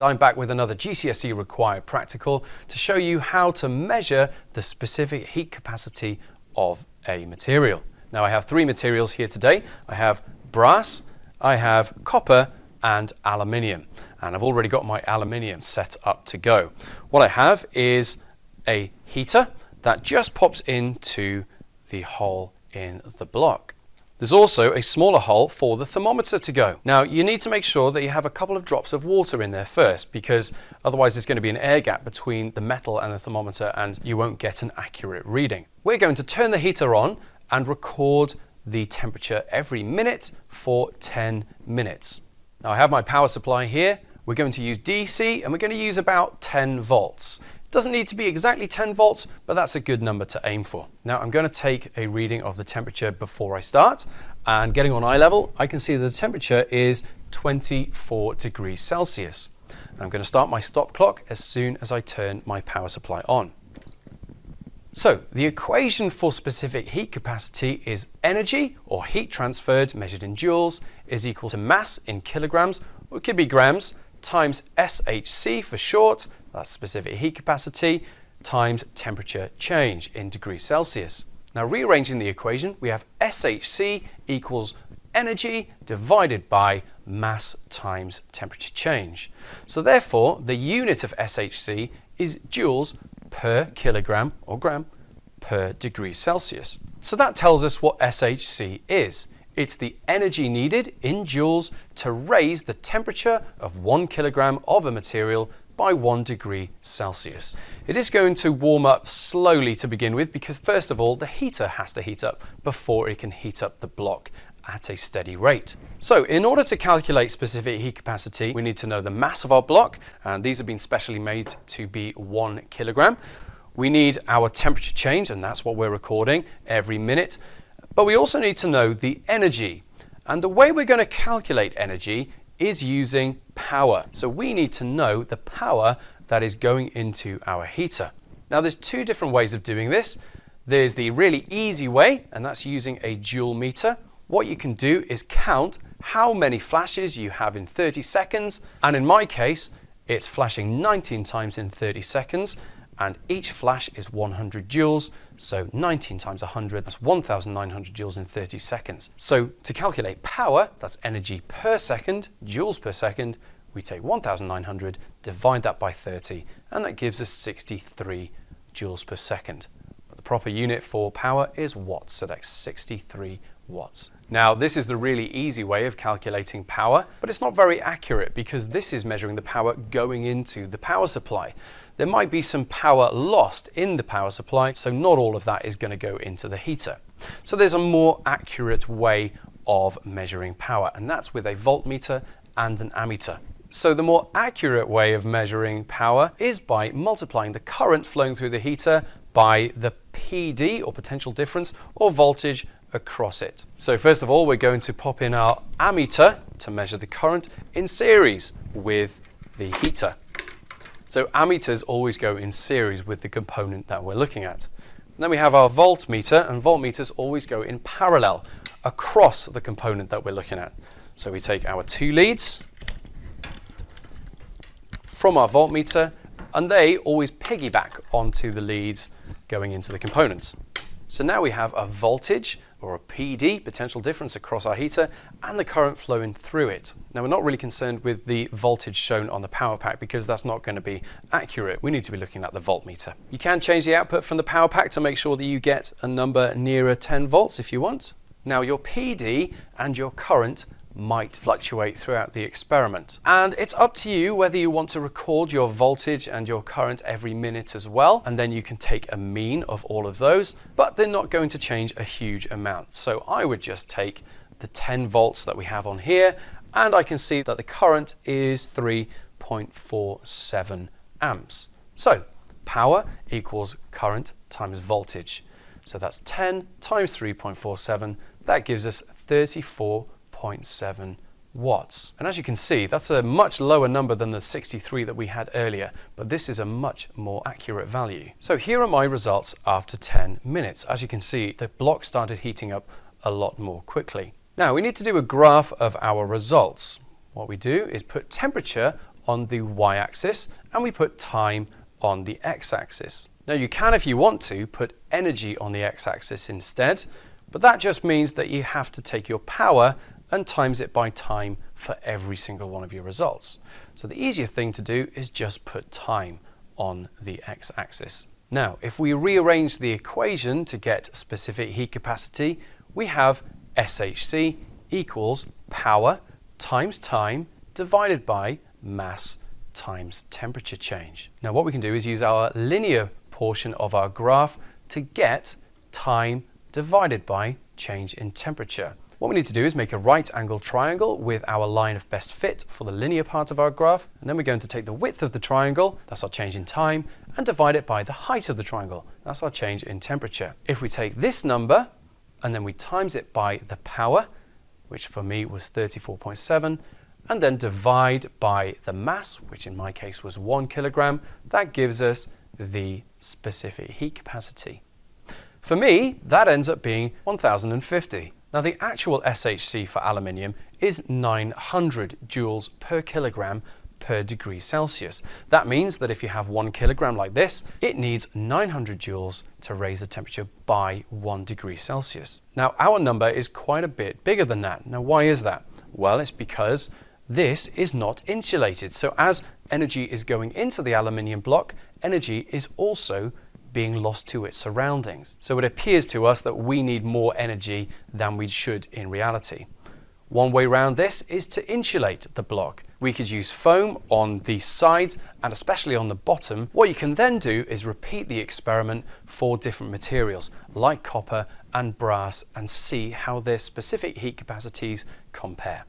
I'm back with another GCSE required practical to show you how to measure the specific heat capacity of a material. Now I have three materials here today. I have brass, I have copper and aluminium. And I've already got my aluminium set up to go. What I have is a heater that just pops into the hole in the block. There's also a smaller hole for the thermometer to go. Now you need to make sure that you have a couple of drops of water in there first, because otherwise there's going to be an air gap between the metal and the thermometer and you won't get an accurate reading. We're going to turn the heater on and record the temperature every minute for 10 minutes. Now I have my power supply here. We're going to use DC and we're going to use about 10 volts. Doesn't need to be exactly 10 volts, but that's a good number to aim for. Now I'm going to take a reading of the temperature before I start, and getting on eye level, I can see that the temperature is 24 degrees Celsius. And I'm going to start my stop clock as soon as I turn my power supply on. So the equation for specific heat capacity is energy, or heat transferred measured in joules, is equal to mass in kilograms, or it could be grams, times SHC for short, that's specific heat capacity, times temperature change in degrees Celsius. Now rearranging the equation, we have SHC equals energy divided by mass times temperature change. So therefore, the unit of SHC is joules per kilogram or gram per degree Celsius. So that tells us what SHC is. It's the energy needed in joules to raise the temperature of 1 kilogram of a material by 1 degree Celsius. It is going to warm up slowly to begin with because first of all the heater has to heat up before it can heat up the block at a steady rate. So in order to calculate specific heat capacity, we need to know the mass of our block, and these have been specially made to be 1 kilogram. We need our temperature change, and that's what we're recording every minute. But we also need to know the energy, and the way we're going to calculate energy is using power. So we need to know the power that is going into our heater. Now there's two different ways of doing this. There's the really easy way, and that's using a joule meter. What you can do is count how many flashes you have in 30 seconds, and in my case it's flashing 19 times in 30 seconds, and each flash is 100 joules, so 19 times 100, that's 1,900 joules in 30 seconds. So to calculate power, that's energy per second, joules per second, we take 1,900, divide that by 30, and that gives us 63 joules per second. But the proper unit for power is watts, so that's 63 watts. Now this is the really easy way of calculating power, but it's not very accurate because this is measuring the power going into the power supply. There might be some power lost in the power supply, so not all of that is going to go into the heater. So there's a more accurate way of measuring power, and that's with a voltmeter and an ammeter. So the more accurate way of measuring power is by multiplying the current flowing through the heater by the PD, or potential difference, or voltage across it. So first of all, we're going to pop in our ammeter to measure the current in series with the heater. So ammeters always go in series with the component that we're looking at. And then we have our voltmeter, and voltmeters always go in parallel across the component that we're looking at. So we take our two leads from our voltmeter, and they always piggyback onto the leads going into the components. So now we have a voltage, or a PD, potential difference across our heater, and the current flowing through it. Now we're not really concerned with the voltage shown on the power pack because that's not going to be accurate. We need to be looking at the voltmeter. You can change the output from the power pack to make sure that you get a number nearer 10 volts if you want. Now your PD and your current might fluctuate throughout the experiment, and it's up to you whether you want to record your voltage and your current every minute as well, and then you can take a mean of all of those, but they're not going to change a huge amount. So I would just take the 10 volts that we have on here, and I can see that the current is 3.47 amps. So power equals current times voltage. So that's 10 times 3.47, that gives us 34.7 watts. And as you can see, that's a much lower number than the 63 that we had earlier, but this is a much more accurate value. So here are my results after 10 minutes. As you can see, the block started heating up a lot more quickly. Now we need to do a graph of our results. What we do is put temperature on the y-axis and we put time on the x-axis. Now you can, if you want to, put energy on the x-axis instead, but that just means that you have to take your power and times it by time for every single one of your results. So the easier thing to do is just put time on the x-axis. Now, if we rearrange the equation to get specific heat capacity, we have SHC equals power times time divided by mass times temperature change. Now what we can do is use our linear portion of our graph to get time divided by change in temperature. What we need to do is make a right angled triangle with our line of best fit for the linear part of our graph, and then we're going to take the width of the triangle, that's our change in time, and divide it by the height of the triangle, that's our change in temperature. If we take this number and then we times it by the power, which for me was 34.7, and then divide by the mass, which in my case was 1 kilogram, that gives us the specific heat capacity. For me, that ends up being 1050. Now the actual SHC for aluminium is 900 joules per kilogram per degree Celsius. That means that if you have 1 kilogram like this, it needs 900 joules to raise the temperature by 1 degree Celsius. Now our number is quite a bit bigger than that. Now why is that? Well, it's because this is not insulated. So as energy is going into the aluminium block, energy is also being lost to its surroundings. So it appears to us that we need more energy than we should in reality. One way around this is to insulate the block. We could use foam on the sides and especially on the bottom. What you can then do is repeat the experiment for different materials like copper and brass and see how their specific heat capacities compare.